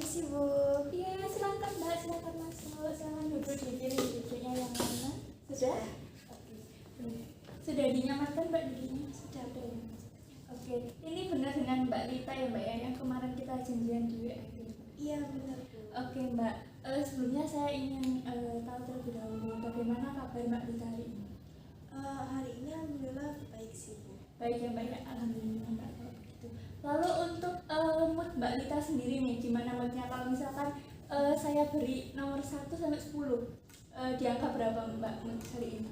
Permisi Bu. Iya, silakan Mbak, silakan masuk. Silakan duduk, duduknya yang mana? Sudah? Oke. Sudah dinyamankan Mbak duduknya? Sudah ada ya. Oke, ini benar dengan Mbak Lita ya Mbak ya, yang kemarin kita janjian di WA. Iya benar Bu. Oke Mbak, sebelumnya saya ingin tahu terlebih dahulu bagaimana kabar Mbak Lita hari ini? Hari ini alhamdulillah baik sih Bu. Baik ya Mbak ya, alhamdulillah Mbak kalau begitu. Lalu untuk mood Mbak Lita sendiri nih, gimana moodnya kalau misalkan saya beri nomor 1 sampai 10, di angka berapa Mbak mood hari ini?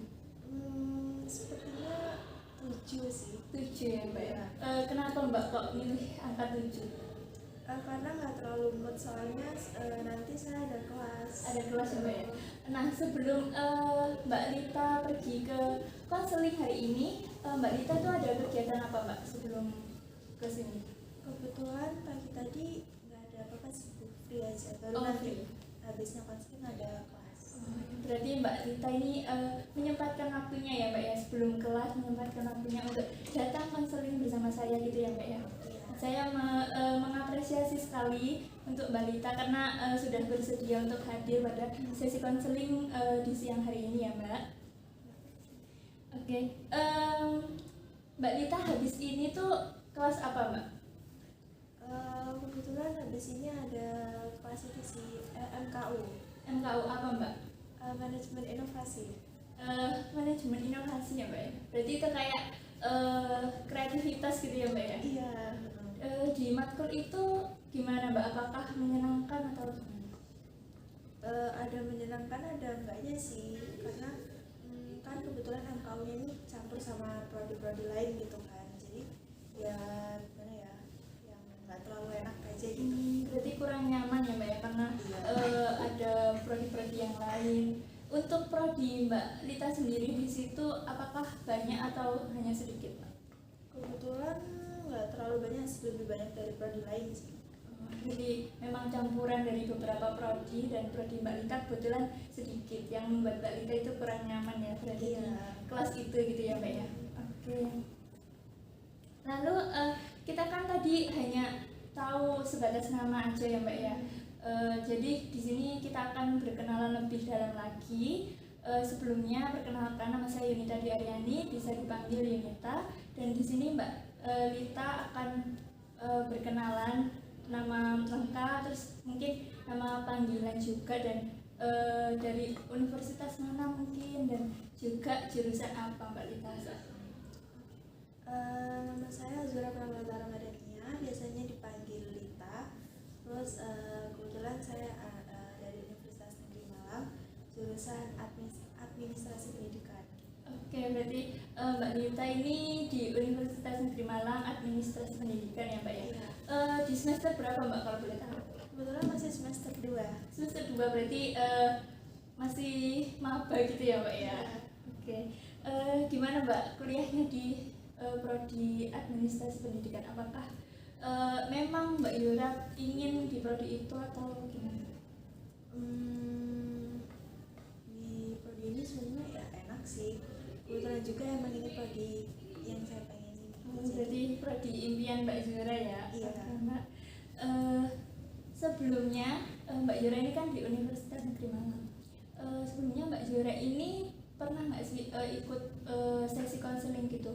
Sepertinya 7 sih. 7 ya Mbak ya. Kenapa Mbak kok milih angka 7? Karena nggak terlalu mood soalnya nanti saya ada kelas. Ada kelas ya Mbak ya. Nah sebelum Mbak Lita pergi ke konseling hari ini, Mbak Lita tuh ada kegiatan apa Mbak sebelum ke sini? Kebetulan pagi tadi nggak ada apa-apa sih Bu, free aja. Baru Oh, nanti free. habisnya konseling ada kelas. Berarti Mbak Lita ini menyempatkan waktunya ya Mbak ya, sebelum kelas menyempatkan waktunya untuk datang konseling bersama saya gitu ya Mbak ya. Iya. Saya mengapresiasi sekali untuk Mbak Lita karena sudah bersedia untuk hadir pada sesi konseling di siang hari ini ya Mbak. Oke, Mbak Lita habis ini tuh kelas apa Mbak? Kebetulan habis ini ada kelas itu sih MKU, MKU apa Mbak? Manajemen Inovasi. Manajemen inovasi ya Mbak ya. Berarti itu kayak kreativitas gitu ya Mbak ya. Iya. Di matkul itu gimana Mbak? Apakah menyenangkan atau gimana? Ada menyenangkan ada enggaknya sih, karena kan kebetulan MKU-nya ini campur sama prodi-prodi lain gitu kan, jadi ya gimana ya, yang nggak terlalu enak aja gitu. Berarti kurang nyaman ya Mbak ya, karena Iya. ada prodi-prodi yang lain. Untuk prodi Mbak Lita sendiri di situ apakah banyak atau hanya sedikit Mbak? Kebetulan nggak terlalu banyak sih, lebih banyak dari prodi lain sih. Jadi memang campuran dari beberapa prodi, dan prodi Mbak Lita kebetulan sedikit, yang membuat Mbak Lita itu kurang nyaman ya berada Iya. di kelas itu gitu ya Mbak ya. Oke. Lalu kita kan tadi hanya tahu sebatas nama aja ya Mbak ya. Jadi di sini kita akan berkenalan lebih dalam lagi. Sebelumnya perkenalkan, nama saya Yunita Diaryani, bisa dipanggil Yunita. Dan di sini Mbak Lita akan berkenalan nama lengkap, terus mungkin nama panggilan juga, dan dari universitas mana mungkin, dan juga jurusan apa Mbak Lita. Nama saya Zura Pramadara Madania, biasanya dipanggil Lita. Terus kebetulan saya dari Universitas Negeri Malang, jurusan Administrasi Pendidikan. Oke, berarti Mbak Lita ini di Universitas Negeri Malang, Administrasi Pendidikan ya Mbak ya. Iya. Di semester berapa Mbak kalau boleh tahu? Kebetulan masih semester 2. Semester 2, berarti masih maba gitu ya Mbak ya. Oke. Gimana Mbak kuliahnya di prodi Administrasi Pendidikan? Apakah memang Mbak Yura ingin di prodi itu atau gimana? Di prodi ini sebenarnya ya enak sih. Kebetulan juga emang ini prodi yang saya pengenin. Berarti prodi impian Mbak Yura ya. Iya. Mbak, sebelumnya Mbak Yura ini kan di Universitas Negeri Malang. Sebelumnya Mbak Yura ini pernah nggak sih ikut sesi konseling gitu?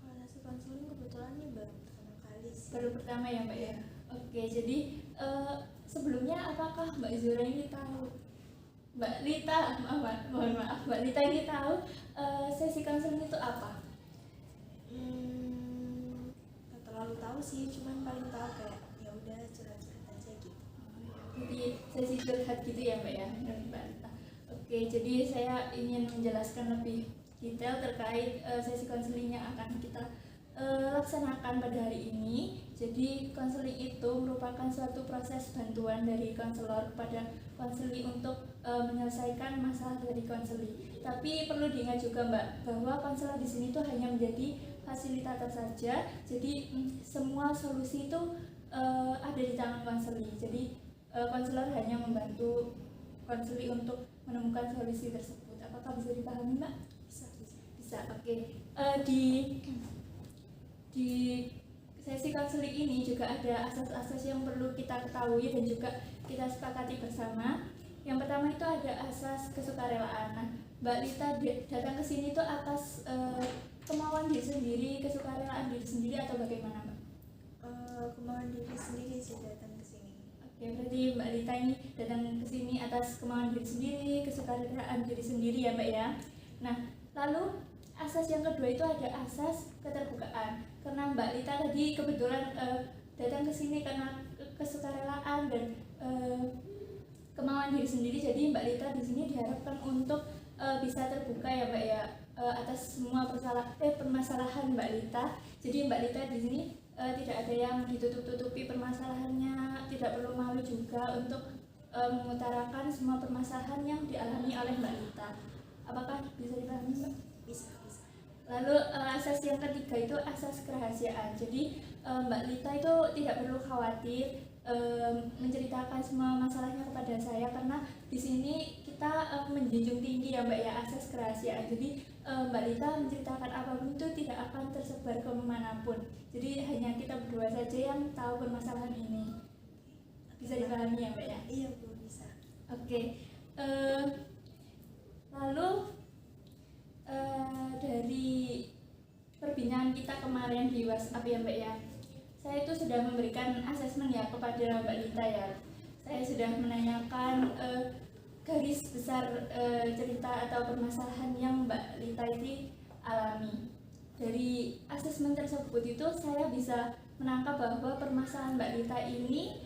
Kalau nasi konseling kebetulan ini baru pertama kali sih. Baru pertama ya Mbak ya. Oke, jadi sebelumnya apakah Mbak Zura ini tahu, Mbak Lita, mohon maaf, Mbak Lita ini tahu sesi konseling itu apa? Nggak terlalu tahu sih, cuman paling tahu kayak ya udah curhat-curhat aja gitu. Jadi sesi curhat gitu ya Mbak ya, Mbak Lita. Oke, jadi saya ingin menjelaskan lebih detail terkait sesi konseling yang akan kita laksanakan pada hari ini. Jadi konseling itu merupakan suatu proses bantuan dari konselor kepada konseli untuk menyelesaikan masalah dari konseli. Tapi perlu diingat juga Mbak, bahwa konselor di sini tuh hanya menjadi fasilitator saja. Jadi semua solusi itu ada di tangan konseli. Jadi konselor hanya membantu konseli untuk menemukan solusi tersebut. Apakah bisa dipahami Mbak? Bisa. Bisa, oke. Di sesi konseling ini juga ada asas-asas yang perlu kita ketahui dan juga kita sepakati bersama. Yang pertama itu ada asas kesukarelaan. Nah, Mbak Lita datang ke sini itu atas kemauan diri sendiri, kesukarelaan diri sendiri atau bagaimana, Mbak? Kemauan diri sendiri sih datang ke sini. Oke, berarti Mbak Lita ini datang ke sini atas kemauan diri sendiri, kesukarelaan diri sendiri ya, Mbak ya. Nah, lalu asas yang kedua itu ada asas keterbukaan. Karena Mbak Lita tadi kebetulan datang ke sini karena kesukarelaan dan kemauan diri sendiri, jadi Mbak Lita di sini diharapkan untuk bisa terbuka ya, Mbak ya, atas semua permasalahan Mbak Lita. Jadi Mbak Lita di sini tidak ada yang ditutup-tutupi permasalahannya, tidak perlu malu juga untuk mengutarakan semua permasalahan yang dialami oleh Mbak Lita. Apakah bisa dipahami, Mbak? Bisa. Lalu asas yang ketiga itu asas kerahasiaan. Jadi Mbak Lita itu tidak perlu khawatir menceritakan semua masalahnya kepada saya, karena di sini kita menjunjung tinggi ya, Mbak ya, asas kerahasiaan. Jadi Mbak Lita menceritakan apapun itu tidak akan tersebar ke manapun. Jadi hanya kita berdua saja yang tahu permasalahan ini. Bisa dipahami ya, Mbak ya? Iya Bu, bisa. Oke. Lalu dari perbincangan kita kemarin di WhatsApp ya, Mbak ya, saya itu sudah memberikan asesmen ya kepada Mbak Lita ya. Saya sudah menanyakan garis besar cerita atau permasalahan yang Mbak Lita ini alami. Dari asesmen tersebut itu saya bisa menangkap bahwa permasalahan Mbak Lita ini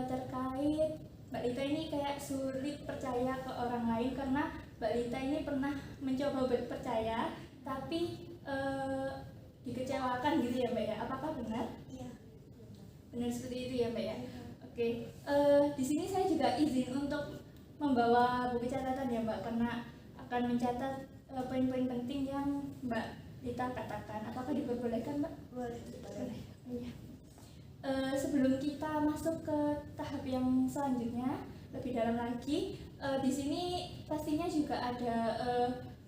terkait Mbak Lita ini kayak sulit percaya ke orang lain, karena Mbak Lita ini pernah mencoba berpercaya tapi dikecewakan gitu ya, Mbak ya. Apakah benar? Iya. Benar seperti itu ya, Mbak ya. Oke. Di sini saya juga izin untuk membawa buku catatan ya, Mbak, karena akan mencatat poin-poin penting yang Mbak Lita katakan. Apakah diperbolehkan, Mbak? Boleh. Iya. Sebelum kita masuk ke tahap yang selanjutnya lebih dalam lagi, di sini pastinya juga ada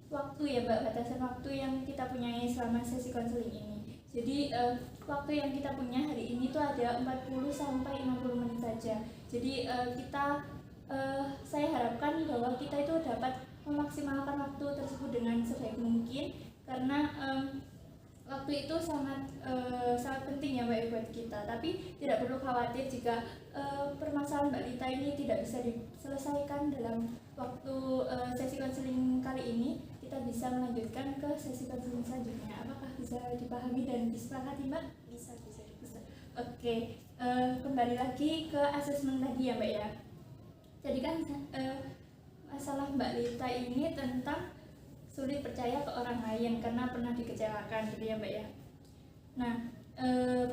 waktu ya, Mbak, batasan waktu yang kita punyai selama sesi konseling ini. Jadi waktu yang kita punya hari ini tuh ada 40 sampai 60 menit saja. Jadi saya harapkan bahwa kita itu dapat memaksimalkan waktu tersebut dengan sebaik mungkin, karena waktu itu sangat penting ya, Mbak, buat kita. Tapi tidak perlu khawatir jika permasalahan Mbak Lita ini tidak bisa diselesaikan dalam waktu sesi konseling kali ini. Kita bisa melanjutkan ke sesi konseling selanjutnya. Apakah bisa dipahami dan disepakati, Mbak? Bisa. Oke, kembali lagi ke asesmen tadi ya, Mbak ya. Jadi kan masalah Mbak Lita ini tentang sulit percaya ke orang lain karena pernah dikecewakan gitu ya, Mbak ya. Nah,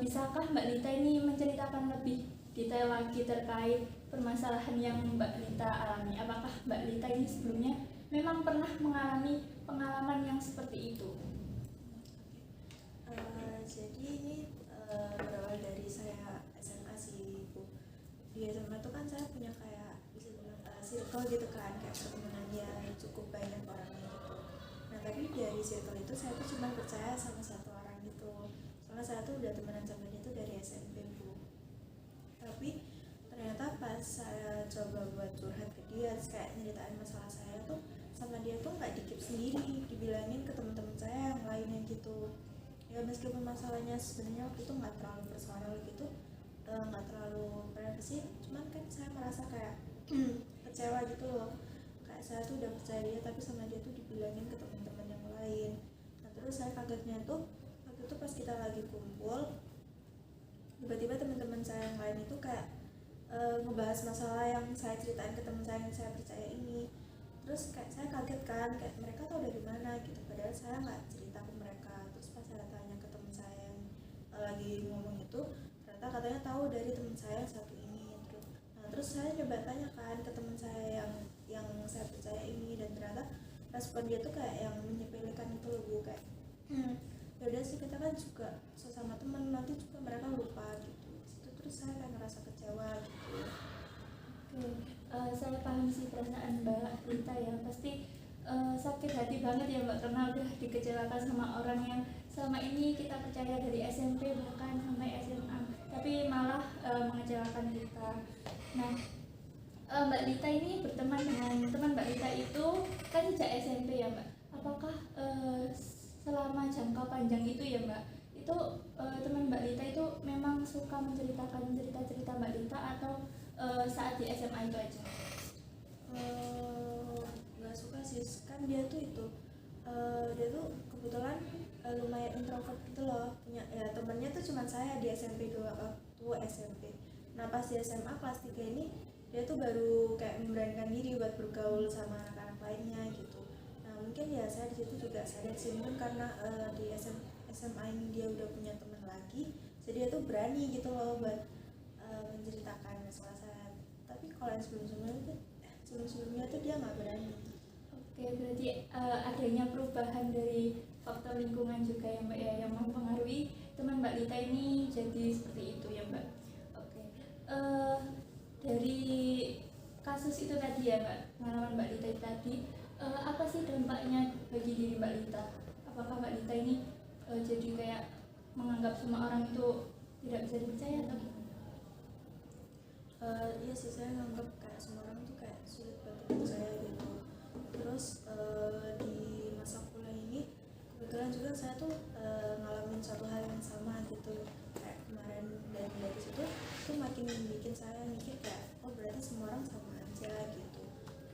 bisakah Mbak Lita ini menceritakan lebih detail lagi terkait permasalahan yang Mbak Lita alami? Apakah Mbak Lita ini sebelumnya memang pernah mengalami pengalaman yang seperti itu? Jadi ini berawal dari saya SMA sih Bu. Di SMA tuh kan saya punya kayak bisa bilang circle gitu kan, kayak pertemanan yang cukup banyak orangnya gitu. Nah tapi dari circle itu saya tuh cuma percaya sama satu orang gitu. Soalnya saya tuh udah temenan sama dia tuh dari SMP Bu. Tapi ternyata pas saya coba buat curhat ke dia, kayak nyeritain masalah saya tuh sama dia tuh nggak dikip sendiri, dibilangin ke teman-teman saya yang lainnya gitu. Ya meskipun masalahnya sebenarnya waktu itu nggak terlalu personal gitu, nggak terlalu berapa sih, cuman kan saya merasa kayak kecewa gitu loh, kayak saya tuh udah percaya dia tapi sama dia tuh dibilangin ke teman-teman yang lain. Nah terus saya kagetnya tuh waktu itu pas kita lagi kumpul, tiba-tiba teman-teman saya yang lain itu kayak ngebahas masalah yang saya ceritain ke teman saya yang saya percaya ini. Terus kayak saya kaget kan, kayak mereka tahu dari mana gitu, padahal saya nggak cerita ke mereka. Terus pas saya tanya ke teman saya yang lagi ngomong itu, ternyata katanya tahu dari teman saya yang satu ini. Terus saya coba tanya kan ke teman saya yang saya percaya ini, dan ternyata respon dia tuh kayak yang menyepelekan itu loh Bu, kayak ya udah sih, kita kan juga sesama teman, nanti juga mereka lupa gitu. Terus saya kayak ngerasa kecewa gitu. Saya paham sih perasaan Mbak Lita ya, pasti sakit hati banget ya, Mbak, karena udah dikecewakan sama orang yang selama ini kita percaya dari SMP bahkan sampai SMA mengecewakan kita. Nah, Mbak Lita ini berteman dengan teman Mbak Lita itu kan sejak SMP ya Mbak. Apakah selama jangka panjang itu ya Mbak, itu teman Mbak Lita itu memang suka menceritakan cerita-cerita Mbak Lita atau saat di SMA itu aja? Nggak suka sih, kan dia tuh dia tuh kebetulan lumayan introvert gitu loh, punya ya temennya tuh cuma saya di SMP doang waktu SMP. Nah pas di SMA kelas 3 ini dia tuh baru kayak memberanikan diri buat bergaul sama anak-anak lainnya gitu. Nah mungkin ya saya di situ juga sadar sih, mungkin karena di SMA ini dia udah punya teman lagi, jadi dia tuh berani gitu loh buat menceritakan masalah saya. Tapi kalau yang sebelum-sebelumnya tuh dia nggak berani. Oke, berarti adanya perubahan dari faktor lingkungan juga ya Mbak ya, yang mempengaruhi teman Mbak Lita ini jadi seperti itu ya Mbak. Oke, dari kasus itu tadi ya Mbak, pengalaman Mbak Lita itu tadi, apa sih dampaknya bagi diri Mbak Lita? Apakah Mbak Lita ini jadi kayak menganggap semua orang itu tidak bisa dipercaya atau gimana? Iya sih, saya nganggap kayak semua orang tuh kayak sulit buat dipercaya gitu. Terus di masa kuliah ini kebetulan juga saya tuh ngalamin satu hal yang sama gitu kayak kemarin, dan dari situ tuh makin bikin saya mikir kayak oh berarti semua orang sama aja gitu.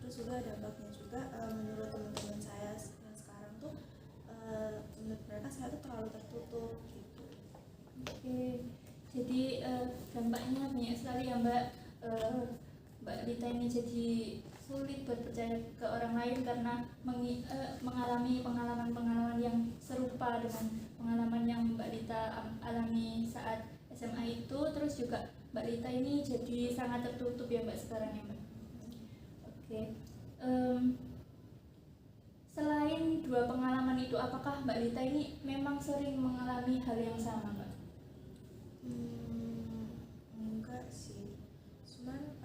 Terus juga dampaknya juga menurut teman-teman saya yang sekarang tuh menurut mereka saya tuh terlalu tertutup gitu. Oke, jadi dampaknya banyak sekali ya Mbak. Mbak Lita ini jadi sulit buat percaya ke orang lain karena mengalami pengalaman-pengalaman yang serupa dengan pengalaman yang Mbak Lita alami saat SMA itu. Terus juga Mbak Lita ini jadi sangat tertutup ya Mbak sekarang ya Mbak. Oke, selain dua pengalaman itu, apakah Mbak Lita ini memang sering mengalami hal yang sama Mbak? Enggak sih, cuman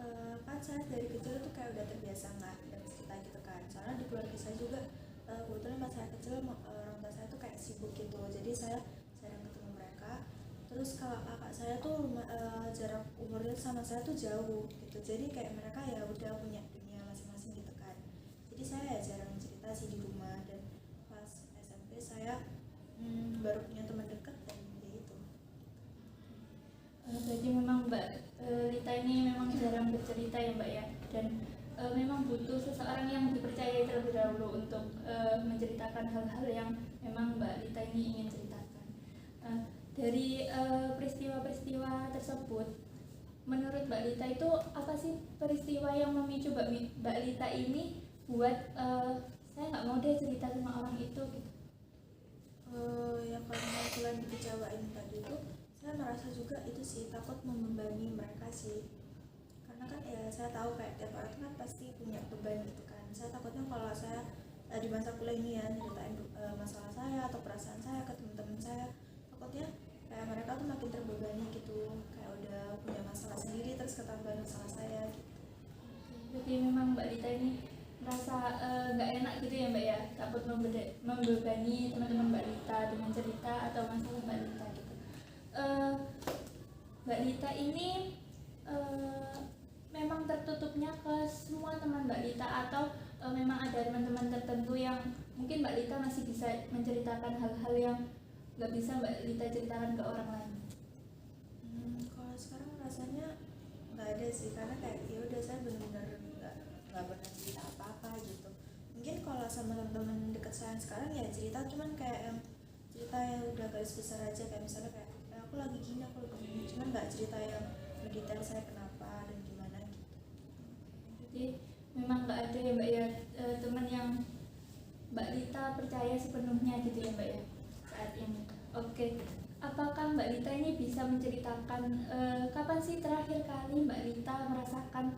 kan saya dari kecil tuh kayak udah terbiasa nggak cerita gitu kan, soalnya di keluarga saya juga kebetulan pas saya kecil orang tua saya tuh kayak sibuk gitu, jadi saya jarang ketemu mereka. Terus kalau kakak saya tuh jarak umurnya sama saya tuh jauh gitu, jadi kayak mereka ya udah punya dunia masing-masing gitu kan, jadi saya ya jarang cerita sih di rumah. Dan pas SMP saya baru punya teman dekat dan ya itu. Berarti memang Mbak Lita ini memang jarang bercerita ya Mbak ya, dan memang butuh seseorang yang dipercayai terlebih dahulu untuk menceritakan hal-hal yang memang Mbak Lita ini ingin ceritakan. Dari peristiwa-peristiwa tersebut, menurut Mbak Lita itu apa sih peristiwa yang memicu Mbak Lita ini buat saya nggak mau deh cerita sama orang itu gitu? Yang paling aku dikecewain tadi itu, saya merasa juga itu sih takut membebani mereka sih, karena kan ya saya tahu kayak tiap orang kan pasti punya beban gitu kan. Saya takutnya kalau saya di masa kuliah ini ya ceritain masalah saya atau perasaan saya ke teman-teman saya, takutnya kayak mereka tuh makin terbebani gitu, kayak udah punya masalah sendiri terus ketambahan masalah saya gitu. Jadi memang Mbak Lita ini merasa nggak enak gitu ya Mbak ya, takut membebani teman-teman Mbak Lita dengan cerita atau masalah Mbak Lita gitu. Mbak Lita ini memang tertutupnya ke semua teman Mbak Lita atau memang ada teman-teman tertentu yang mungkin Mbak Lita masih bisa menceritakan hal-hal yang nggak bisa Mbak Lita ceritakan ke orang lain? Kalau sekarang rasanya nggak ada sih, karena kayak ya udah saya benar-benar nggak pernah cerita apa-apa gitu. Mungkin kalau sama teman-teman dekat saya sekarang ya cerita, cuman kayak yang cerita yang udah garis besar aja, kayak misalnya kayak aku lagi gini, cuman nggak cerita yang detail saya kenapa dan gimana gitu. Jadi memang nggak ada ya Mbak ya teman yang Mbak Lita percaya sepenuhnya gitu ya Mbak ya saat ini. Oke, apakah Mbak Lita ini bisa menceritakan kapan sih terakhir kali Mbak Lita merasakan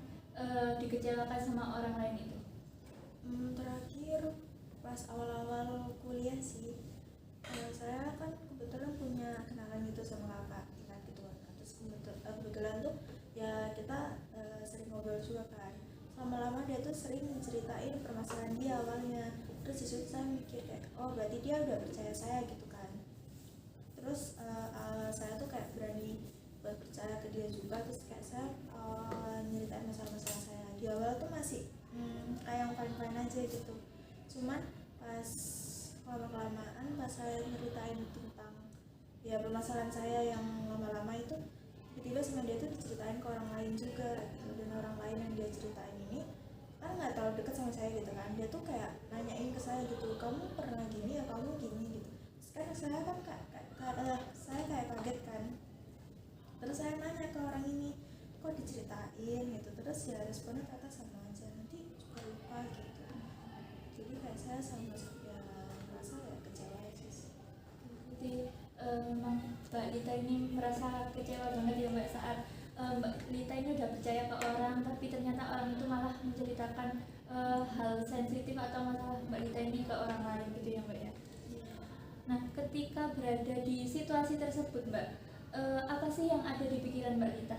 dikecewakan sama orang lain itu? Terakhir pas awal-awal kuliah sih. Saya kan kebetulan punya kenalan gitu sama kakak tingkat gitu kan. Terus kebetulan tuh ya kita sering ngobrol juga kan. Lama-lama dia tuh sering ceritain permasalahan dia awalnya. Terus disitu saya mikir kayak oh berarti dia udah percaya saya gitu kan. Terus saya tuh kayak berani buat percaya ke dia juga. Terus kayak saya aja gitu. Cuman pas lama-kelamaan pas saya nyeritain tentang ya permasalahan saya yang lama-lama itu, tiba-tiba sama dia tuh diceritain ke orang lain juga gitu. Dan orang lain yang dia ceritain ini kan nggak terlalu dekat sama saya gitu kan, dia tuh kayak nanyain ke saya gitu, kamu pernah gini ya, kamu gini gitu. Sekarang saya kan saya kayak kaget kan, terus saya nanya ke orang ini, kok diceritain gitu, terus ya responnya kata sama aja, nanti juga lupa gitu. Jadi kayak saya sama ya merasa ya kecewa aja sih. Jadi memang Mbak Lita ini merasa kecewa banget ya Mbak saat Mbak Lita ini udah percaya ke orang, tapi ternyata orang itu malah menceritakan hal sensitif atau masalah Mbak Lita ini ke orang lain gitu ya Mbak ya. Nah, ketika berada di situasi tersebut Mbak, apa sih yang ada di pikiran Mbak Lita?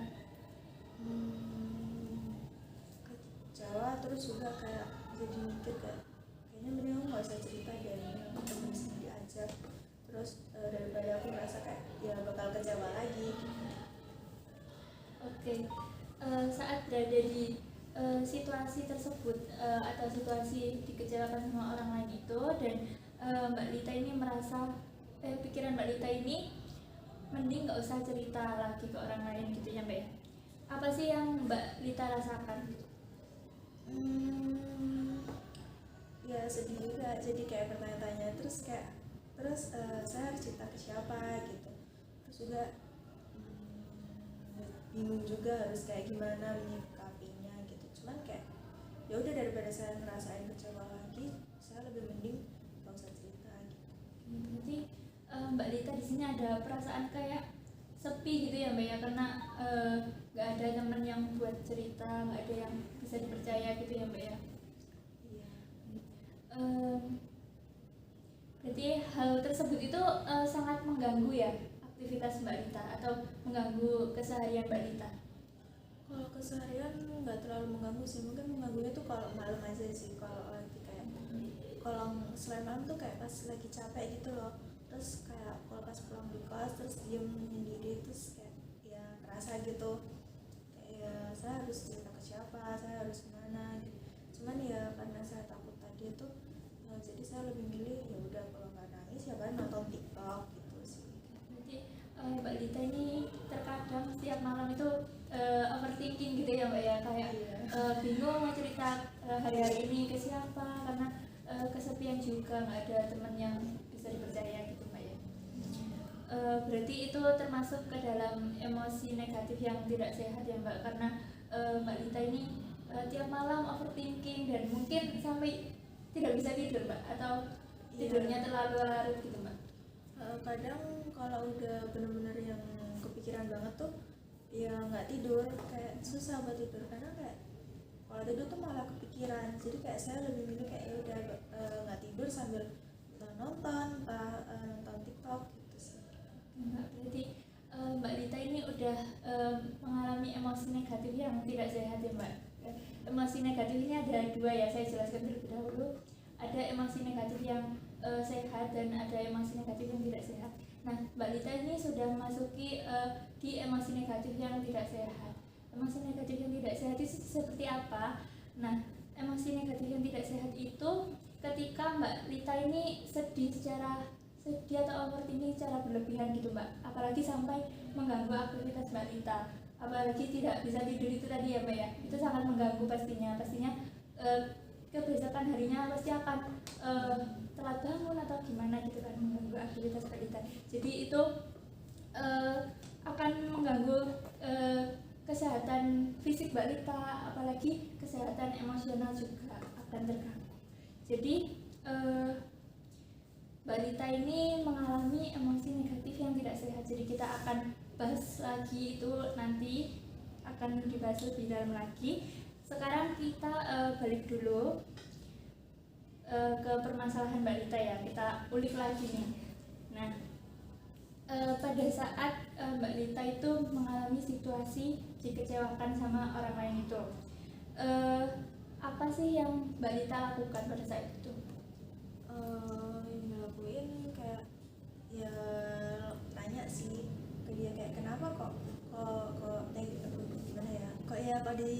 Kecewa, terus juga kayak jadi mikir kayak kayaknya mending aku nggak usah cerita deh, aku temen sendiri aja. Terus daripada aku merasa kayak ya bakal kecewa lagi. Oke, saat berada di situasi tersebut atau situasi dikecewakan sama orang lain itu, dan Mbak Lita ini merasa pikiran Mbak Lita ini mending nggak usah cerita lagi ke orang lain gitu ya Mbak ya. Apa sih yang Mbak Lita rasakan? Ya sedih juga, jadi kayak bertanya-tanya terus kayak saya harus cerita ke siapa gitu. Terus juga bingung juga harus kayak gimana menyikapinya gitu. Cuman kayak ya udah, daripada saya ngerasain kecewa lagi, saya lebih mending gak usah cerita gitu. Berarti Mbak Lita di sini ada perasaan kayak sepi gitu ya Mbak ya, karena nggak ada teman yang buat cerita, nggak ada yang bisa dipercaya gitu ya Mbak ya. Iya. Berarti hal tersebut itu sangat mengganggu ya aktivitas Mbak Lita atau mengganggu keseharian Mbak Lita? Kalau keseharian nggak terlalu mengganggu sih, mungkin mengganggunya tuh kalau malam aja sih. Kalau lagi kayak kalau selain malam tuh kayak pas lagi capek gitu loh, terus kayak kalau pas pulang di kos terus diem sendiri, terus kayak ya kerasa gitu kayak ya saya harus cerita ke siapa, saya harus kemana gitu. Cuman ya karena saya takut tadi itu jadi saya lebih milih ya udah, kalau nggak nangis ya kan nonton TikTok gitu sih. Berarti Mbak Lita ini terkadang setiap malam itu overthinking gitu ya Mbak ya, kayak bingung mau cerita hari-hari ini ke siapa karena kesepian juga, nggak ada teman yang bisa dipercaya gitu Mbak ya. Berarti itu termasuk ke dalam emosi negatif yang tidak sehat ya Mbak, karena Mbak Lita ini tiap malam overthinking dan mungkin sampai tidak bisa tidur Mbak, atau tidurnya terlalu larut gitu Mbak. Kadang kalau udah bener-bener yang kepikiran banget tuh ya nggak tidur, kayak susah buat tidur karena kayak kalau tidur tuh malah kepikiran. Jadi kayak saya lebih milih kayak ya udah nggak tidur sambil nonton TikTok gitu sih. Mbak, berarti Mbak Lita ini udah mengalami emosi negatif yang tidak sehat ya Mbak. Emosi negatif ini ada dua ya, saya jelaskan terlebih dahulu. Ada emosi negatif yang sehat dan ada emosi negatif yang tidak sehat. Nah, Mbak Lita ini sudah memasuki di emosi negatif yang tidak sehat. Emosi negatif yang tidak sehat itu seperti apa? Nah, emosi negatif yang tidak sehat itu ketika Mbak Lita ini sedih atau overthinking secara berlebihan gitu Mbak, apalagi sampai mengganggu aktivitas Mbak Lita, apalagi tidak bisa tidur itu tadi ya Mbak ya, itu sangat mengganggu pastinya kebesokan harinya pasti akan telat bangun atau gimana gitu kan, mengganggu aktivitas Mbak Lita. Jadi itu akan mengganggu kesehatan fisik Mbak Lita, apalagi kesehatan emosional juga akan terganggu. Jadi Mbak Lita ini mengalami emosi negatif yang tidak sehat. Jadi kita akan bahas lagi itu, nanti akan dibahas lebih dalam lagi. Sekarang kita balik dulu ke permasalahan Mbak Lita ya, kita ulik lagi nih. Nah, pada saat Mbak Lita itu mengalami situasi dikecewakan sama orang lain itu, apa sih yang Mbak Lita lakukan pada saat itu? Yang dilakuin kayak ya nanya sih ke dia kayak kenapa kok gimana ya, kok ya kok di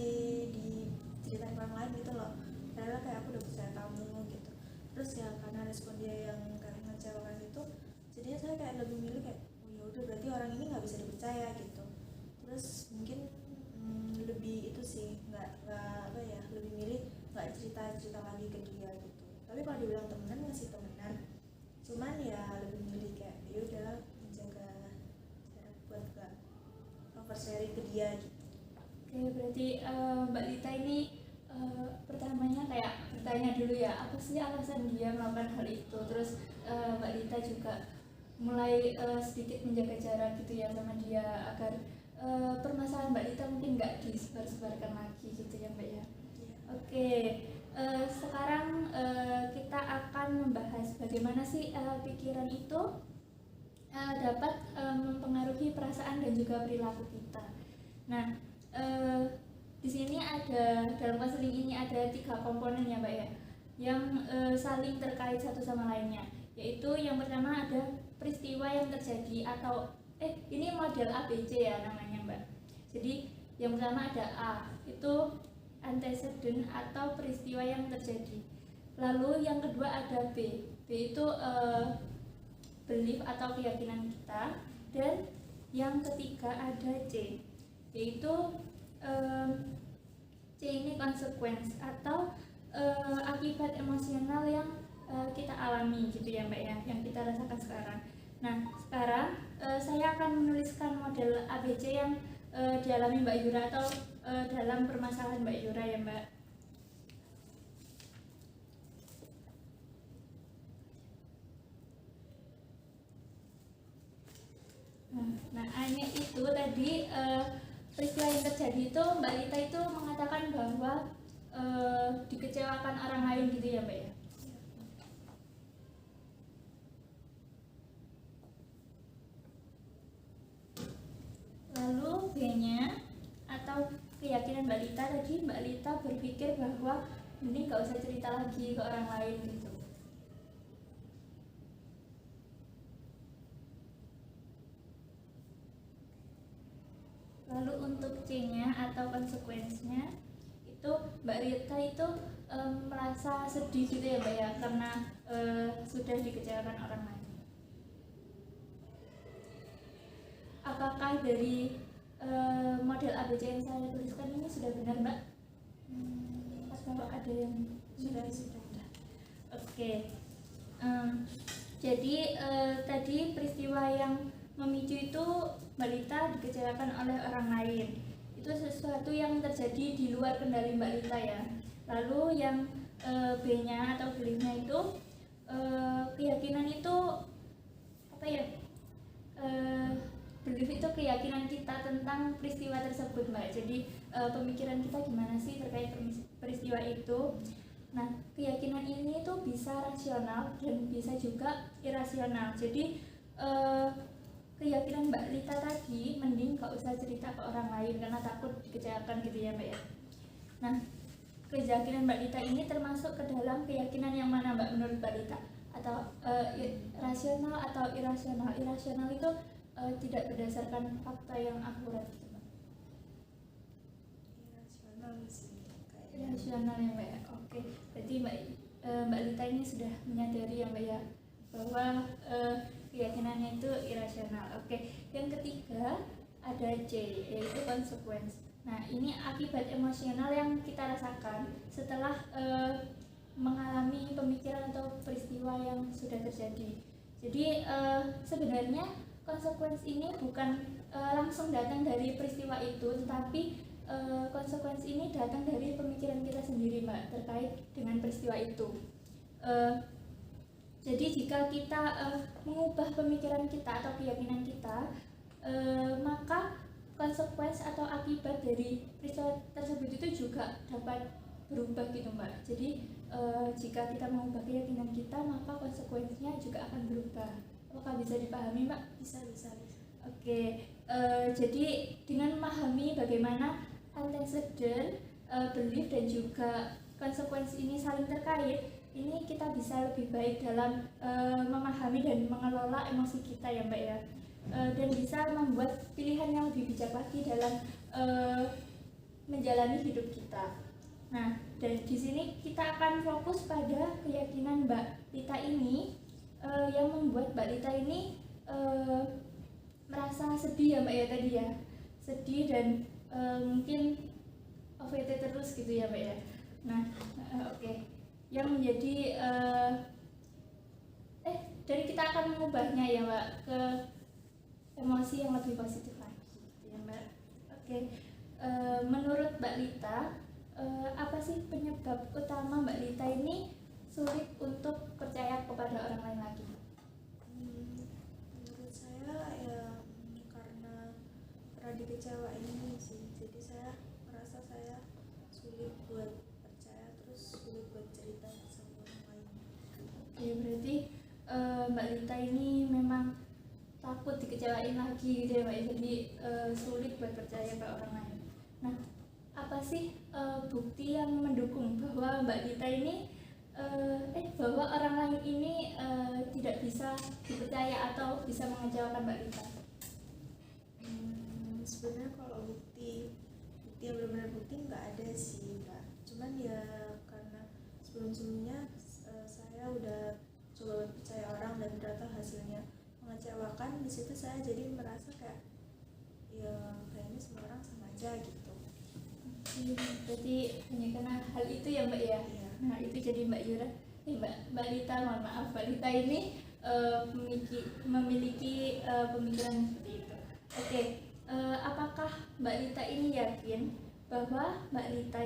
ceritain orang lain gitu loh, karena padahal kayak aku udah percaya kamu gitu. Terus ya karena respon dia yang kayak mengecewakan itu, jadinya saya kayak lebih milih kayak oh ya udah berarti orang ini nggak bisa dipercaya gitu. Terus mungkin lebih itu sih nggak apa ya, lebih milih nggak cerita lagi ke dia gitu. Tapi kalau dibilang temenan masih temenan, cuman ya lebih milih kayak ya udah menjaga jarak buat gak oversharing ke dia gitu. Oke, berarti Mbak Lita ini pertamanya kayak bertanya dulu ya, apa sih alasan dia melakukan hal itu. Terus Mbak Lita juga mulai sedikit menjaga jarak gitu ya sama dia, agar permasalahan Mbak Lita mungkin nggak disebar-sebarkan lagi gitu ya Mbak ya. Oke, sekarang kita akan membahas bagaimana sih pikiran itu dapat mempengaruhi perasaan dan juga perilaku kita. Nah, di sini ada, dalam konseling ini ada 3 komponen ya Mbak ya, yang saling terkait satu sama lainnya. Yaitu yang pertama ada peristiwa yang terjadi atau ini model ABC ya namanya Mbak. Jadi yang pertama ada A, itu antecedent atau peristiwa yang terjadi. Lalu yang kedua ada B. B itu belief atau keyakinan kita. Dan yang ketiga ada C, yaitu C ini consequence atau akibat emosional yang kita alami gitu ya Mbak ya, yang kita rasakan sekarang. Nah sekarang saya akan menuliskan model ABC yang dialami Mbak Yura atau dalam permasalahan Mbak Yura ya Mbak. Nah hanya itu tadi peristiwa yang terjadi itu Mbak Lita itu mengatakan bahwa dikecewakan orang lain gitu ya Mbak ya. Lalu B-nya atau keyakinan Mbak Lita tadi, Mbak Lita berpikir bahwa mending gak usah cerita lagi ke orang lain gitu. Lalu untuk C-nya atau konsekuensinya itu Mbak Rita itu merasa sedih gitu ya Mbak ya, karena sudah dikecewakan orang lain. Apakah dari model ABC yang saya tuliskan ini sudah benar Mbak? Atau ada yang Sudah. Oke. Jadi tadi peristiwa yang memicu itu Mbak Lita dikecewakan oleh orang lain. Itu sesuatu yang terjadi di luar kendali Mbak Lita ya. Lalu yang B-nya atau beliefnya itu keyakinan itu apa ya? Belief itu keyakinan kita tentang peristiwa tersebut Mbak. Jadi pemikiran kita gimana sih terkait peristiwa itu. Nah keyakinan ini tuh bisa rasional dan bisa juga irasional. Jadi keyakinan Mbak Lita tadi mending gak usah cerita ke orang lain karena takut dikecewakan gitu ya Mbak ya. Nah keyakinan Mbak Lita ini termasuk ke dalam keyakinan yang mana Mbak menurut Mbak Lita? Atau rasional atau irasional? Irasional itu tidak berdasarkan fakta yang akurat gitu Mbak. Irasional sih kayaknya. Irasional ya Mbak ya. Oke, berarti Mbak Lita ini sudah menyadari ya Mbak ya bahwa keyakinannya itu irasional. Oke, yang ketiga ada C, yaitu consequence. Nah ini akibat emosional yang kita rasakan setelah mengalami pemikiran atau peristiwa yang sudah terjadi. Jadi sebenarnya konsekuensi ini bukan langsung datang dari peristiwa itu, tetapi konsekuensi ini datang dari pemikiran kita sendiri Mbak terkait dengan peristiwa itu. Jadi jika kita mengubah pemikiran kita atau keyakinan kita, maka konsekuensi atau akibat dari peristiwa tersebut itu juga dapat berubah gitu Mbak. Jadi jika kita mengubah keyakinan kita, maka konsekuensinya juga akan berubah. Apakah bisa dipahami Mbak? Bisa. Oke, jadi dengan memahami bagaimana antecedent, belief dan juga konsekuensi ini saling terkait, ini kita bisa lebih baik dalam memahami dan mengelola emosi kita ya Mbak ya, dan bisa membuat pilihan yang lebih bijak lagi dalam menjalani hidup kita. Nah, dan di sini kita akan fokus pada keyakinan Mbak Lita ini yang membuat Mbak Lita ini merasa sedih ya Mbak ya tadi ya, sedih dan mungkin OVT terus gitu ya Mbak ya. Nah, oke. Yang menjadi dari kita akan mengubahnya ya Mbak ke emosi yang lebih positif lagi gitu ya Mbak. Oke. Menurut Mbak Lita, apa sih penyebab utama Mbak Lita ini sulit untuk percaya kepada orang lain lagi? Menurut saya ya karena pernah dikecewain ini sih, jadi saya merasa saya sulit buat percaya, terus sulit buat cerita sama orang lain. Oke, berarti Mbak Lita ini memang takut dikecewain lagi gitu ya Mbak, jadi sulit buat percaya ke orang lain. Nah, apa sih bukti yang mendukung bahwa Mbak Lita ini bahwa orang lain ini tidak bisa dipercaya atau bisa mengecewakan Mbak Lita? Sebenarnya kalau bukti yang benar-benar bukti nggak ada sih Kak, cuman ya karena sebelumnya saya udah coba percaya orang dan ternyata hasilnya mengecewakan, di situ saya jadi merasa kayak ya kayaknya semua orang sama aja gitu. Berarti hanya karena hal itu ya Mbak ya. Iya. Nah itu jadi Mbak Yura, Mbak Lita, mohon maaf Mbak Lita ini memiliki pemikiran seperti itu. Oke, apakah Mbak Lita ini yakin bahwa Mbak Lita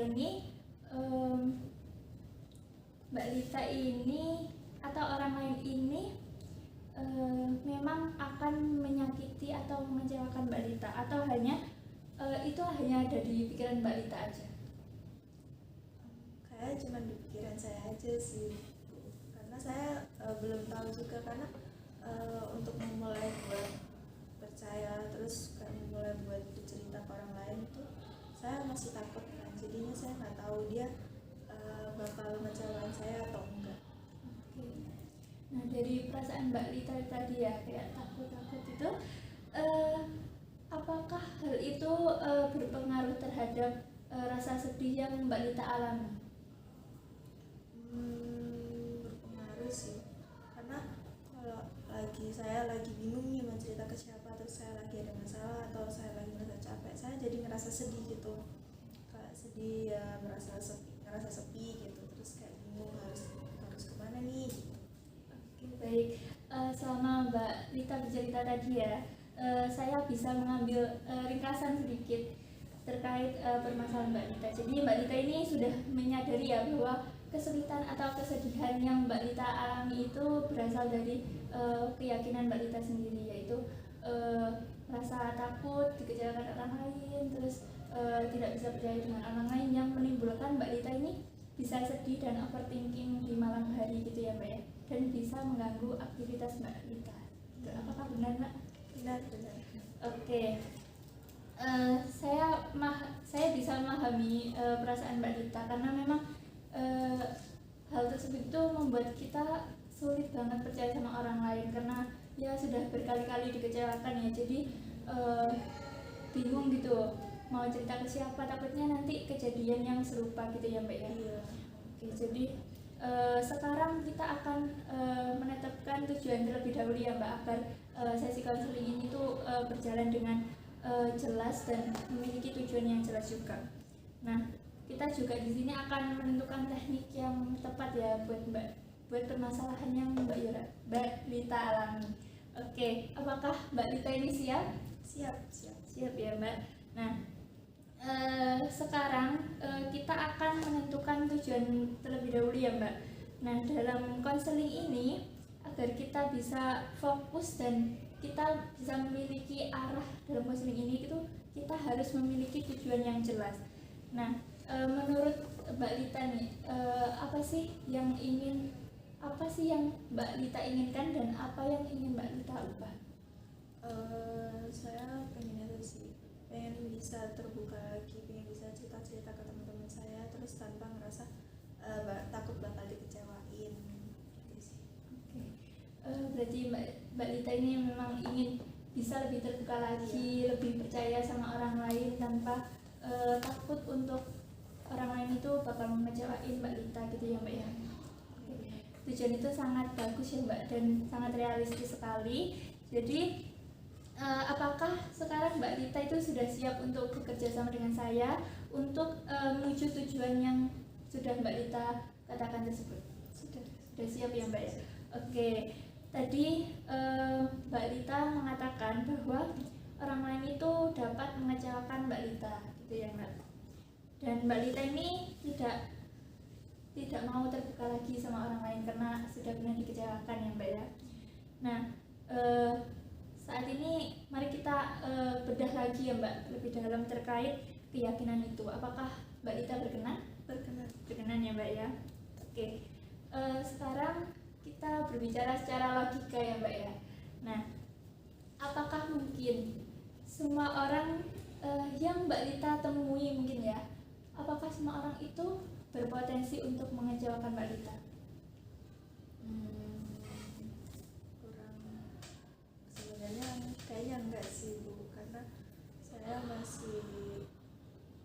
ini atau orang lain ini memang akan menyakiti atau mengecewakan Mbak Lita, atau hanya itu hanya ada di pikiran Mbak Lita aja? Kayak cuma di pikiran saya aja sih, karena saya belum tahu juga, karena untuk memulai buat percaya terus kayak memulai buat bercerita ke orang lain itu saya masih takut kan, jadinya saya nggak tahu dia bakal mengecewakan saya atau enggak. Nah dari perasaan Mbak Lita tadi ya kayak takut-takut itu, apakah hal itu berpengaruh terhadap rasa sedih yang Mbak Lita alami? Berpengaruh sih, karena kalau saya lagi bingung nih mau cerita ke siapa, terus saya lagi ada masalah atau saya lagi merasa capek, saya jadi ngerasa sedih gitu, kayak sedih ya, ngerasa sepi gitu, terus kayak bingung harus kemana nih gitu. Oke, baik. Selama Mbak Lita bercerita tadi ya, saya bisa mengambil ringkasan sedikit terkait permasalahan Mbak Lita. Jadi Mbak Lita ini sudah menyadari ya bahwa kesulitan atau kesedihan yang Mbak Lita alami itu berasal dari keyakinan Mbak Lita sendiri, yaitu merasa takut dikecewakan orang lain, terus tidak bisa percaya dengan orang lain, yang menimbulkan Mbak Lita ini bisa sedih dan overthinking di malam hari gitu ya Mbak ya, dan bisa mengganggu aktivitas Mbak Lita. Apakah benar Mbak? Benar. Oke. Saya bisa memahami perasaan Mbak Lita, karena memang hal tersebut itu membuat kita sulit banget percaya sama orang lain, karena ya sudah berkali-kali dikecewakan ya, jadi bingung gitu mau cerita ke siapa, takutnya nanti kejadian yang serupa gitu ya Mbak ya. Iya. Oke, jadi sekarang kita akan menetapkan tujuan terlebih dahulu ya Mbak, agar sesi konseling ini tuh berjalan dengan jelas dan memiliki tujuan yang jelas juga. Nah, kita juga di sini akan menentukan teknik yang tepat ya buat permasalahan yang Mbak Lita alami. Oke, apakah Mbak Lita ini siap? Siap ya Mbak. Nah, sekarang kita akan menentukan tujuan terlebih dahulu ya Mbak. Nah, dalam konseling ini, agar kita bisa fokus dan kita bisa memiliki arah dalam konseling ini, itu kita harus memiliki tujuan yang jelas. Nah, menurut Mbak Lita nih, apa sih yang Mbak Lita inginkan dan apa yang ingin Mbak Lita ubah? Saya pengen itu sih, pengen bisa terbuka lagi, pengen bisa cerita-cerita ke teman-teman saya, terus tanpa ngerasa takut bakal dikecewain gitu sih. Berarti Mbak Lita ini memang ingin bisa lebih terbuka lagi, lebih percaya sama orang lain tanpa takut untuk orang lain itu bakal mengecewain Mbak Lita gitu ya Mbak ya. Tujuan itu sangat bagus ya Mbak dan sangat realistis sekali. Jadi apakah sekarang Mbak Lita itu sudah siap untuk bekerja sama dengan saya untuk menuju tujuan yang sudah Mbak Lita katakan tersebut? Sudah siap ya Mbak ya. Oke, tadi Mbak Lita mengatakan bahwa orang lain itu dapat mengecewakan Mbak Lita, gitu ya Mbak. Dan Mbak Lita ini tidak mau terbuka lagi sama orang lain karena sudah pernah dikecewakan ya Mbak ya. Nah, saat ini mari kita bedah lagi ya Mbak lebih dalam terkait keyakinan itu. Apakah Mbak Lita berkenan? Berkenan ya Mbak ya. Oke, sekarang kita berbicara secara logika ya Mbak ya. Nah, apakah mungkin semua orang yang Mbak Lita temui mungkin ya, apakah semua orang itu berpotensi untuk mengecewakan Mbak Lita? Kurang, sebenarnya kayaknya enggak sih Bu, karena saya masih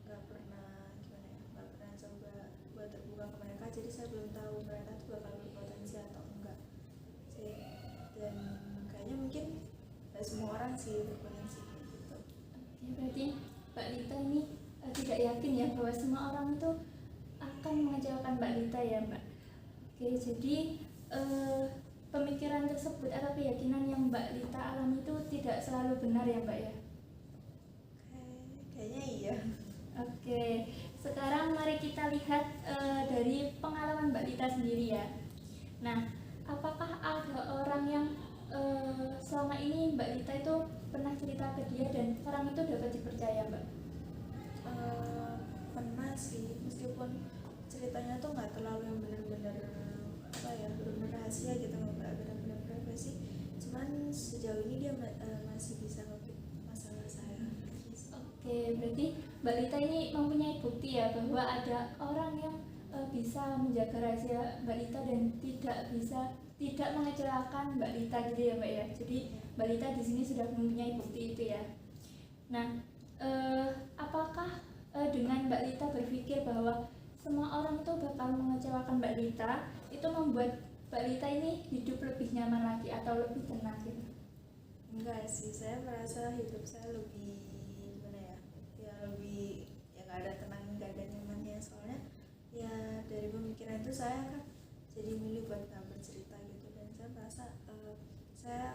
nggak pernah coba buat terbuka ke mereka, jadi saya belum tahu mereka tuh bakal berpotensi atau enggak sih. Dan kayaknya mungkin nggak semua orang sih berpotensi gitu. Oke, berarti Mbak Lita ini tidak yakin ya bahwa semua orang itu akan mengecewakan Mbak Lita ya Mbak. Oke, jadi pemikiran tersebut atau keyakinan yang Mbak Lita alami itu tidak selalu benar ya Mbak ya? Kayaknya iya. Oke, sekarang mari kita lihat dari pengalaman Mbak Lita sendiri ya. Nah, apakah ada orang yang selama ini Mbak Lita itu pernah cerita ke dia dan orang itu dapat dipercaya Mbak? Pernah sih, meskipun ceritanya tuh nggak terlalu yang benar-benar benar-benar rahasia gitu, nggak benar-benar privasi, cuman sejauh ini dia masih bisa nge-keep masalah saya. Oke, berarti Mbak Lita ini mempunyai bukti ya bahwa ada orang yang bisa menjaga rahasia Mbak Lita dan tidak mengecewakan Mbak Lita gitu ya Mbak ya. Jadi Mbak Lita di sini sudah mempunyai bukti itu ya. Nah, apakah dengan Mbak Lita berpikir bahwa semua orang itu bakal mengecewakan Mbak Lita, itu membuat Mbak Lita ini hidup lebih nyaman lagi atau lebih tenang gitu? Enggak sih, saya merasa hidup saya lebih gimana ya lebih ya nggak ada tenang, nggak ada nyamannya. Soalnya ya dari pemikiran itu saya kan jadi milih buat nggak bercerita gitu, dan saya merasa saya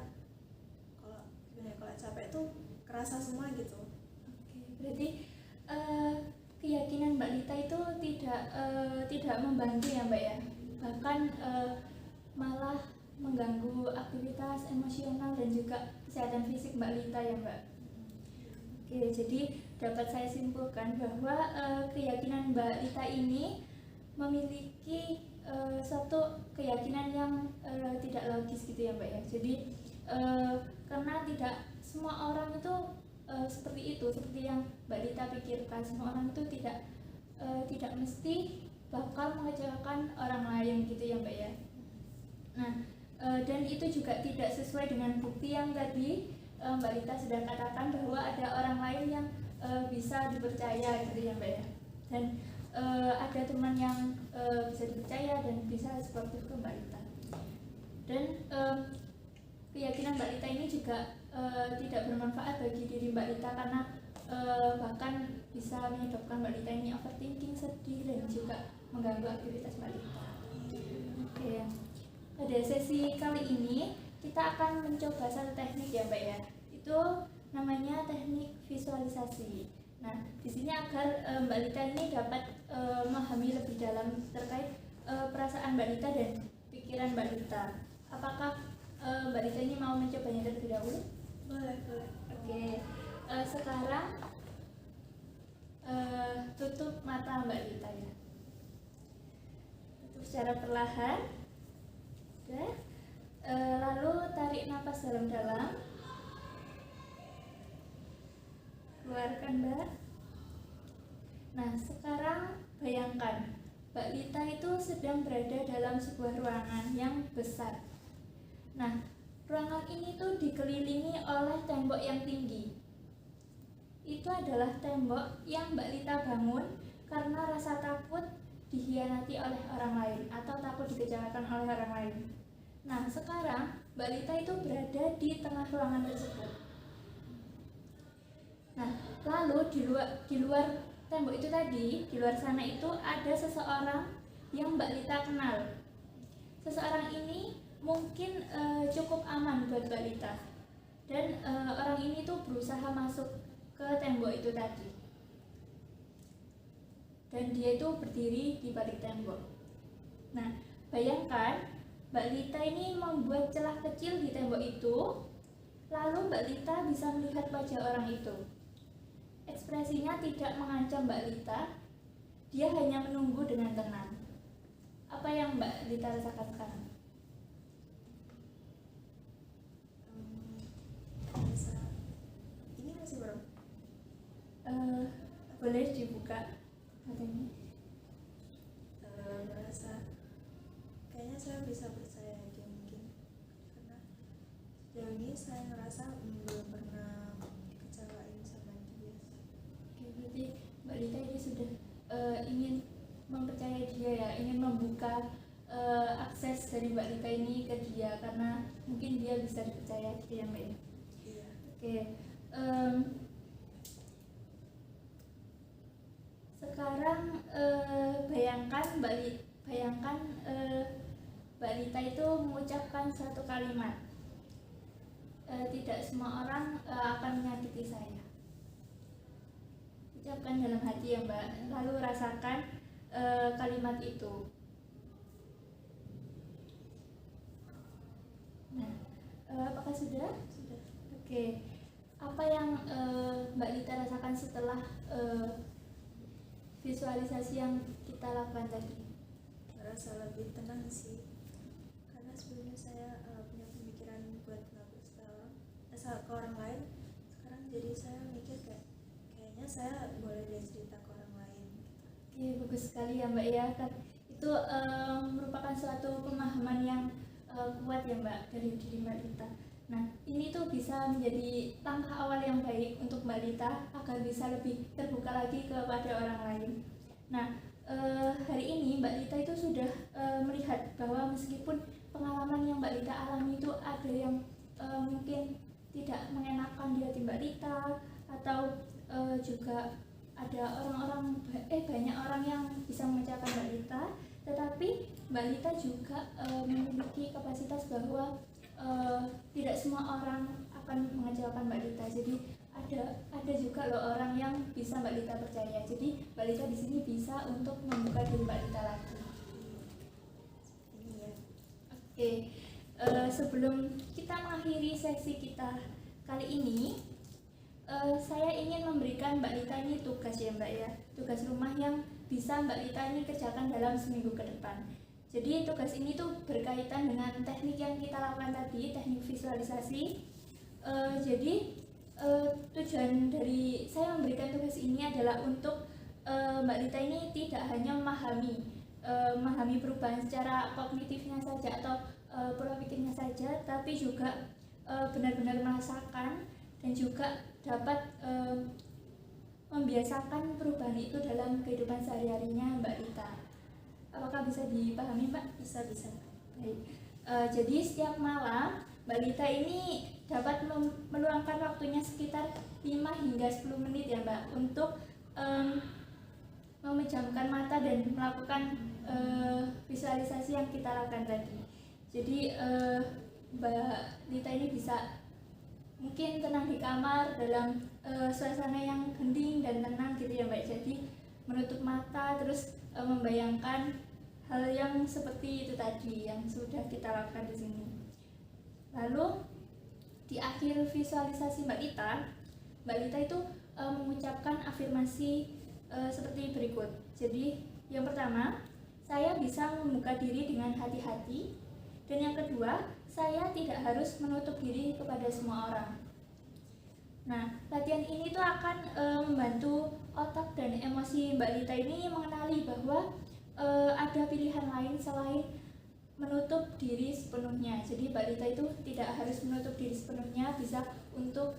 kalau capek tuh kerasa semua gitu. Oke, berarti keyakinan Mbak Lita itu tidak membantu ya Mbak ya, bahkan malah mengganggu aktivitas emosional dan juga kesehatan fisik Mbak Lita ya Mbak. Oke, jadi dapat saya simpulkan bahwa keyakinan Mbak Lita ini memiliki suatu keyakinan yang tidak logis gitu ya Mbak ya. Jadi karena tidak semua orang itu seperti yang Mbak Lita pikirkan. Semua orang itu tidak mesti bakal mengecewakan orang lain gitu ya Mbak ya. Nah, dan itu juga tidak sesuai dengan bukti yang tadi Mbak Lita sudah katakan bahwa ada orang lain yang bisa dipercaya gitu ya Mbak ya. Dan ada teman yang bisa dipercaya dan bisa sportif ke Mbak Lita. Dan keyakinan Mbak Lita ini juga tidak bermanfaat bagi diri Mbak Lita karena bahkan bisa menyebabkan Mbak Lita ini overthinking, sedih, dan juga mengganggu aktivitas Mbak Lita. Oke, pada sesi kali ini kita akan mencoba satu teknik ya Mbak ya. Itu namanya teknik visualisasi. Nah, di sini agar Mbak Lita ini dapat memahami lebih dalam terkait perasaan Mbak Lita dan pikiran Mbak Lita. Apakah Mbak Lita ini mau mencobanya terlebih dahulu? Boleh. Oke, sekarang tutup mata Mbak Lita ya. Tutup secara perlahan. Oke. Lalu tarik napas dalam-dalam. Keluarkan Mbak. Nah, sekarang bayangkan Mbak Lita itu sedang berada dalam sebuah ruangan yang besar. Nah, ruangan ini tuh dikelilingi oleh tembok yang tinggi. Itu adalah tembok yang Mbak Lita bangun karena rasa takut dikhianati oleh orang lain atau takut dikecewakan oleh orang lain. Nah, sekarang Mbak Lita itu berada di tengah ruangan tersebut. Nah, lalu di luar tembok itu tadi, di luar sana itu ada seseorang yang Mbak Lita kenal. Seseorang ini mungkin cukup aman buat Mbak Lita. Dan orang ini tuh berusaha masuk ke tembok itu tadi. Dan dia itu berdiri di balik tembok. Nah, bayangkan Mbak Lita ini membuat celah kecil di tembok itu, lalu Mbak Lita bisa melihat wajah orang itu. Ekspresinya tidak mengancam Mbak Lita, dia hanya menunggu dengan tenang. Apa yang Mbak Lita rasakan sekarang? Ini masih belum? Boleh dibuka katanya. Merasa kayaknya saya bisa percaya aja mungkin, karena sejauh ini saya ngerasa belum pernah dikecewain sama dia. Oke, berarti Mbak Lita ini sudah ingin mempercayai dia ya, ingin membuka akses dari Mbak Lita ini ke dia karena mungkin dia bisa dipercaya gitu ya Mbak ya. Iya. Oke, sekarang bayangkan Mbak Lita itu mengucapkan satu kalimat, tidak semua orang akan menyakiti saya. Ucapkan dalam hati ya Mbak, lalu rasakan kalimat itu. Nah, apakah sudah? Sudah. Oke, apa yang Mbak Lita rasakan setelah visualisasi yang kita lakukan tadi? Merasa lebih tenang sih, karena sebelumnya saya punya pemikiran buat ngabur ke orang lain. Sekarang jadi saya mikir kayaknya saya boleh deh cerita ke orang lain. Oke, bagus sekali ya Mbak ya. Itu merupakan suatu pemahaman yang kuat ya Mbak dari diri Mbak Lita. Nah, ini tuh bisa menjadi langkah awal yang baik untuk Mbak Lita agar bisa lebih terbuka lagi kepada orang lain. Nah, hari ini Mbak Lita itu sudah melihat bahwa meskipun pengalaman yang Mbak Lita alami itu ada yang mungkin tidak mengenakan di hati Mbak Lita, atau juga ada banyak orang yang bisa mengecewakan Mbak Lita, tetapi Mbak Lita juga memiliki kapasitas bahwa tidak semua orang akan mengecewakan Mbak Lita. Jadi ada juga loh orang yang bisa Mbak Lita percaya. Jadi Mbak Lita di sini bisa untuk membuka diri Mbak Lita lagi. Ini ya. Oke, sebelum kita mengakhiri sesi kita kali ini, saya ingin memberikan Mbak Lita ini tugas ya Mbak ya, tugas rumah yang bisa Mbak Lita ini kerjakan dalam seminggu ke depan. Jadi tugas ini tuh berkaitan dengan teknik yang kita lakukan tadi, teknik visualisasi. Tujuan dari saya memberikan tugas ini adalah untuk Mbak Lita ini tidak hanya memahami perubahan secara kognitifnya saja atau pola pikirnya saja, tapi juga benar-benar merasakan dan juga dapat membiasakan perubahan itu dalam kehidupan sehari-harinya Mbak Lita. Apakah bisa dipahami Mbak? Bisa. Baik. Jadi setiap malam Mbak Lita ini dapat meluangkan waktunya sekitar 5 hingga 10 menit ya Mbak untuk memejamkan mata dan melakukan visualisasi yang kita lakukan tadi. Jadi Mbak Lita ini bisa mungkin tenang di kamar dalam suasana yang hening dan tenang gitu ya Mbak. Jadi menutup mata terus membayangkan hal yang seperti itu tadi yang sudah kita lakukan di sini. Lalu di akhir visualisasi Mbak Lita itu mengucapkan afirmasi seperti berikut. Jadi yang pertama, saya bisa membuka diri dengan hati-hati, dan yang kedua, saya tidak harus menutup diri kepada semua orang. Nah, latihan ini tuh akan membantu otak dan emosi Mbak Lita ini mengenali bahwa ada pilihan lain selain menutup diri sepenuhnya. Jadi Mbak Lita itu tidak harus menutup diri sepenuhnya, bisa untuk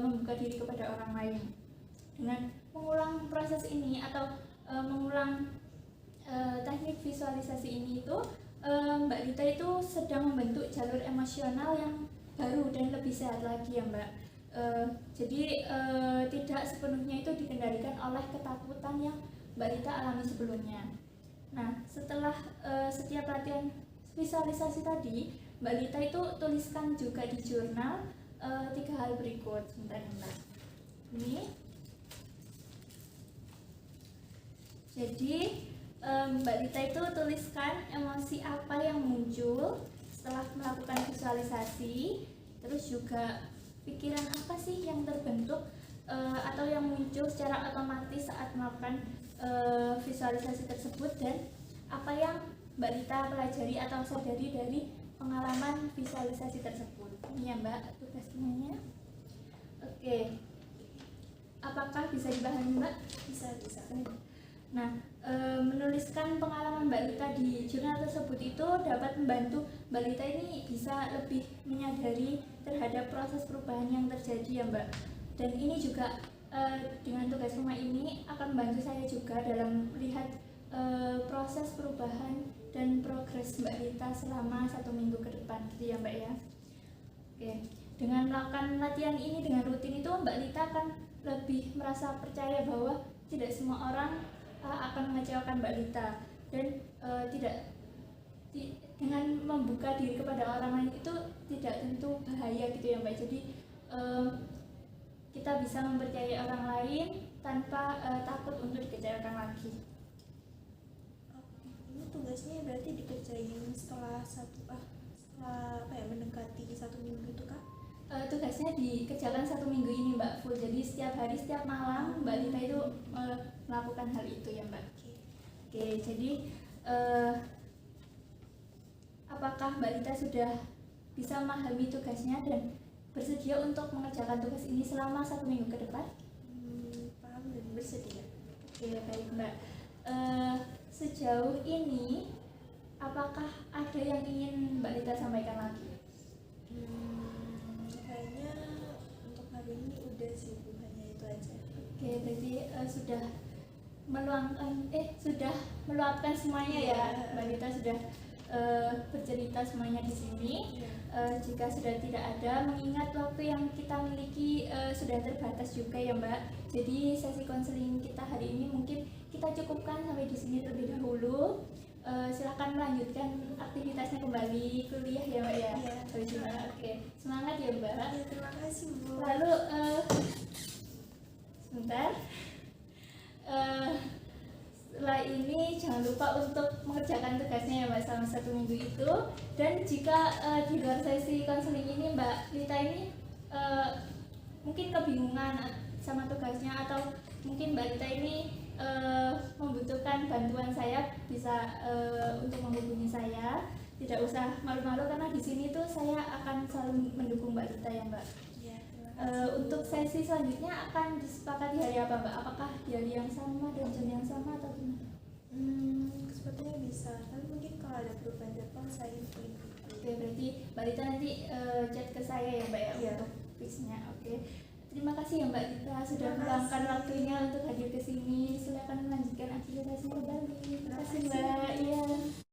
membuka diri kepada orang lain. Dengan mengulang proses ini atau mengulang teknik visualisasi ini itu Mbak Rita itu sedang membentuk jalur emosional yang baru dan lebih sehat lagi ya Mbak. Jadi tidak sepenuhnya itu dikendalikan oleh ketakutan yang Mbak Rita alami sebelumnya. Nah, setelah setiap latihan visualisasi tadi, Mbak Rita itu tuliskan juga di jurnal 3 hal berikut. Sebentar ya Mbak. Ini. Jadi Mbak Rita itu tuliskan emosi apa yang muncul setelah melakukan visualisasi, terus juga pikiran apa sih yang terbentuk atau yang muncul secara otomatis saat melakukan visualisasi tersebut, dan apa yang Mbak Rita pelajari atau sadari dari pengalaman visualisasi tersebut. Ini ya Mbak tugasnya. Oke, apakah bisa dipahami Mbak? Bisa. Nah, menuliskan pengalaman Mbak Rita di jurnal tersebut itu dapat membantu Mbak Rita ini bisa lebih menyadari terhadap proses perubahan yang terjadi ya Mbak. Dan ini juga dengan tugas rumah ini akan membantu saya juga dalam melihat proses perubahan dan progres Mbak Rita selama 1 minggu ke depan gitu ya Mbak ya. Oke, dengan melakukan latihan ini dengan rutin itu Mbak Rita akan lebih merasa percaya bahwa tidak semua orang akan mengecewakan Mbak Rita, dan dengan membuka diri kepada orang lain itu tidak tentu bahaya gitu ya Mbak. Jadi kita bisa mempercayai orang lain tanpa takut untuk dikecewakan lagi. Ini tugasnya berarti dikerjain setelah mendekati 1 minggu itu Kak? Tugasnya dikerjakan 1 minggu ini Mbak, full. Jadi setiap hari, setiap malam Mbak Rita itu melakukan hal itu ya Mbak. Oke, jadi apakah Mbak Rita sudah bisa memahami tugasnya dan bersedia untuk mengerjakan tugas ini selama 1 minggu ke depan? Paham dan bersedia. Oke, baik Mbak. Sejauh ini apakah ada yang ingin Mbak Rita sampaikan lagi? Kayaknya untuk hari ini udah sih, hanya itu aja. Oke, berarti sudah meluapkan semuanya ya, Mbak Rita sudah bercerita semuanya di sini. Jika sudah tidak ada, mengingat waktu yang kita miliki sudah terbatas juga ya Mbak. Jadi sesi konseling kita hari ini mungkin kita cukupkan sampai di sini terlebih dahulu. Silakan melanjutkan aktivitasnya kembali kuliah ya Mbak ya. Oke, semangat ya Mbak. Ya, terima kasih Bu. Lalu sebentar. Setelah ini jangan lupa untuk mengerjakan tugasnya ya Mbak selama 1 minggu itu. Dan jika di luar sesi konseling ini Mbak Rita ini mungkin kebingungan sama tugasnya, atau mungkin Mbak Rita ini membutuhkan bantuan saya, bisa untuk menghubungi saya. Tidak usah malu-malu karena di sini tuh saya akan selalu mendukung Mbak Rita ya Mbak. Untuk sesi selanjutnya akan disepakati hari apa Mbak? Apakah di hari yang sama dan jam yang sama atau gimana? Sepertinya bisa, tapi mungkin kalau ada perubahan jadwal saya info. Oke, berarti Mbak Rita nanti chat ke saya ya Mbak ya, untuk fixnya. Oke. Terima kasih ya Mbak Rita sudah meluangkan waktunya untuk hadir ke sini. Silakan melanjutkan aktivitasnya kembali. Terima kasih Mbak. Iya.